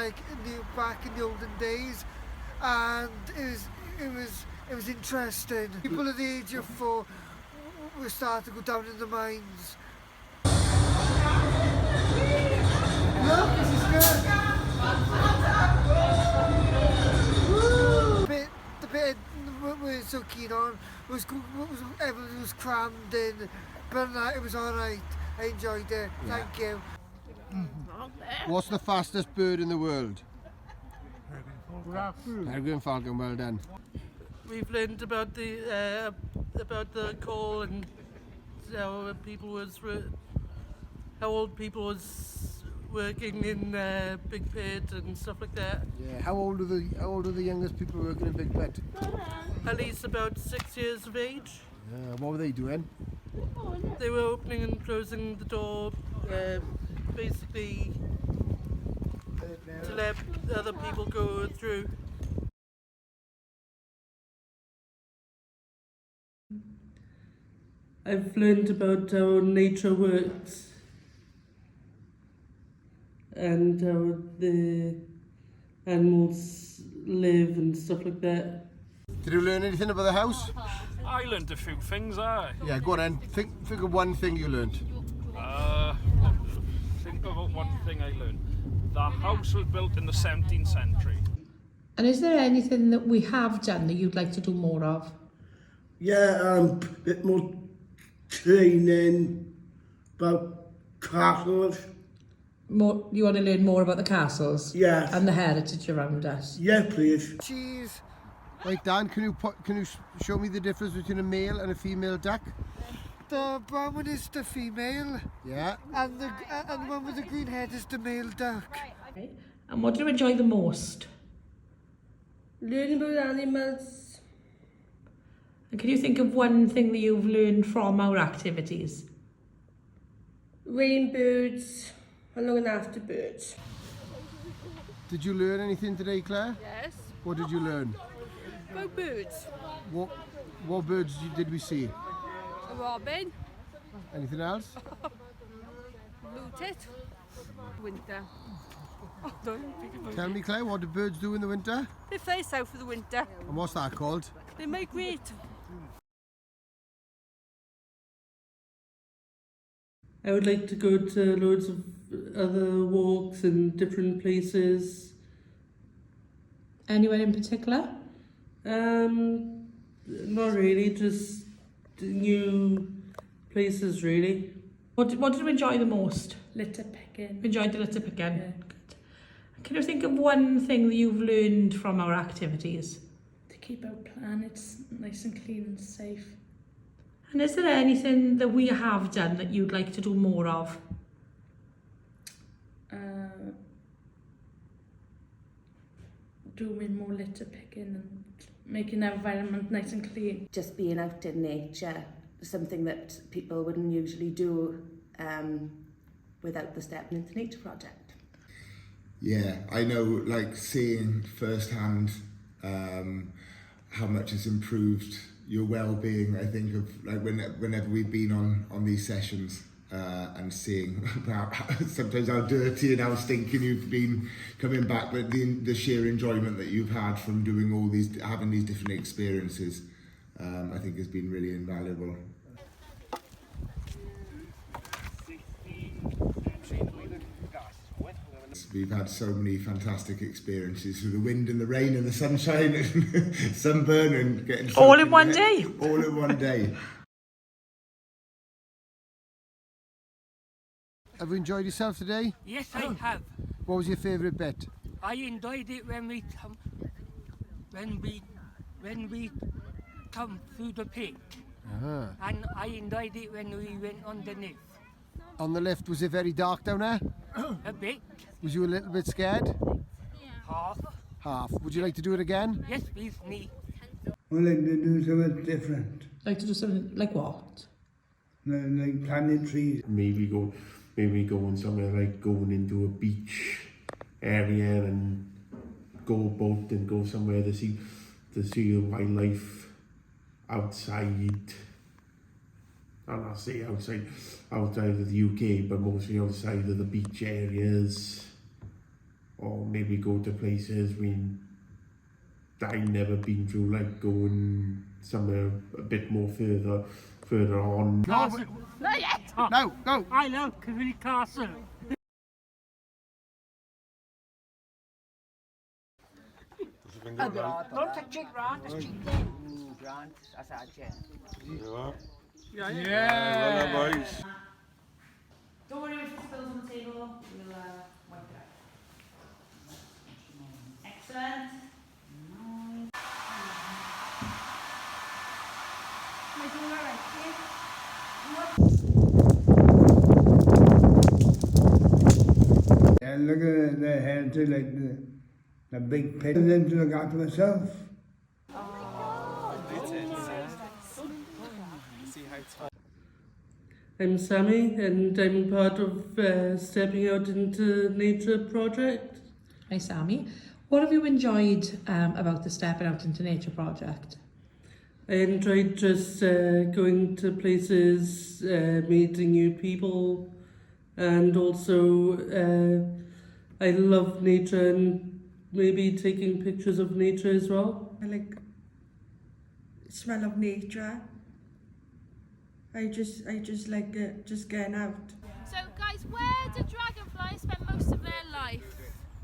like back in the olden days, and it was interesting. People at the age of 4 were starting to go down in the mines. Look, this is good. The bit we weren't so keen on was everything was crammed in, but it was alright. I enjoyed it. Yeah. Thank you. What's the fastest bird in the world? Peregrine falcon, well done. We've learned about the coal and how old people was working in Big Pit and stuff like that. Yeah. How old are the youngest people working in Big Pit? At least about 6 years of age. What were they doing? They were opening and closing the door, basically to let other people go through. I've learned about how nature works and how the animals live and stuff like that. Did you learn anything about the house? I learned a few things, Yeah, go on then. Think of one thing you learned. Think about one thing I learned. The house was built in the 17th century. And is there anything that we have done that you'd like to do more of? Yeah, a bit more training about castles. More, you want to learn more about the castles? Yes. And the heritage around us? Yeah, please. Cheese. Right, Dan, can you show me the difference between a male and a female duck? The brown one is the female. Yeah. And the one with the green head is the male duck. Okay. And what do you enjoy the most? Learning about animals. And can you think of one thing that you've learned from our activities? Rain birds and looking after birds. Did you learn anything today, Claire? Yes. What did you learn? About birds. What birds did we see? A robin. Anything else? Blue tit. Winter. Oh, don't think about Tell me, Claire, what do birds do in the winter? They fly south for the winter. And what's that called? They migrate. I would like to go to loads of other walks in different places. Anywhere in particular? Not really, just new places really. What did you enjoy the most? Litter picking. Enjoyed the litter picking? Yeah. Good. Can you think of one thing that you've learned from our activities? To keep our planets nice and clean and safe. And is there anything that we have done that you'd like to do more of? Doing more litter picking and making our environment nice and clean. Just being out in nature, something that people wouldn't usually do without the Stepping Into Nature project. Yeah, I know, like seeing firsthand how much it's improved your well-being. I think of like whenever we've been on these sessions and seeing sometimes how dirty and how stinking you've been coming back, but the sheer enjoyment that you've had from doing all these, having these different experiences, I think has been really invaluable. We've had so many fantastic experiences through the wind and the rain and the sunshine and sunburn and getting all in one day. All in one day. Have you enjoyed yourself today? Yes, I have. What was your favourite bit? I enjoyed it when we come through the pit, and I enjoyed it when we went underneath. On the lift, was it very dark down there? A bit. Was you a little bit scared? Half. Half. Would you like to do it again? Yes, please, me. I'd like to do something different. Like to do something like what? Like planting trees. Maybe going somewhere like going into a beach area and go boat and go somewhere to see the wildlife outside. And I'll say outside of the UK, but mostly outside of the beach areas, or maybe go to places that I've never been through, like going somewhere a bit more further on. Not yet. No, go. I love Cymraeg Castle. Not touch it, Grant. It's cheating. Grant, that's our jet. Yeah, boys. Don't worry if it spills on the table, we'll wipe it out. Excellent. Am I doing alright, And look at the head to like the big pit, and then to look after myself. I'm Sammy, and I'm part of Stepping Out into Nature project. Hi Sammy. What have you enjoyed about the Stepping Out into Nature project? I enjoyed just going to places, meeting new people, and also I love nature and maybe taking pictures of nature as well. I like the smell of nature. I just like just getting out. So guys, where do dragonflies spend most of their life?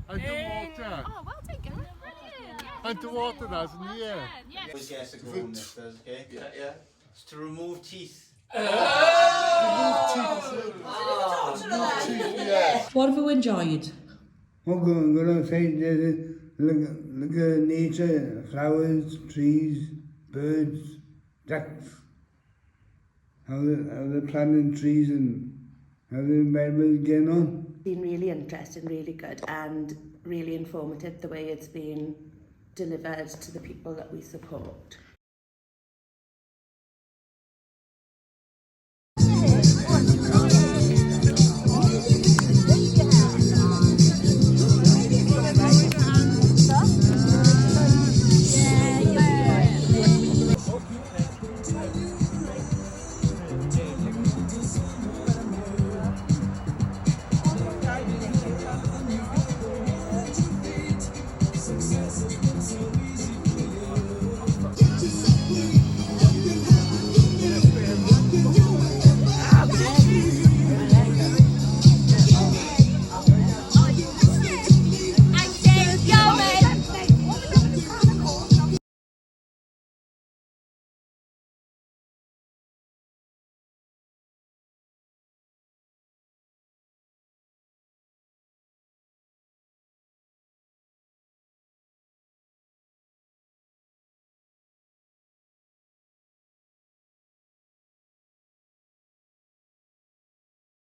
Underwater. Oh, well done, guys. Brilliant. Yes, Underwater, doesn't he? Yeah. Yes. Always gets to go on this, okay? Yeah. It's to remove teeth. What have you enjoyed? I'm going outside there, look at nature, flowers, trees, birds, ducks. How they're planting trees and how the environment getting on. Been really interesting, really good, and really informative the way it's been delivered to the people that we support.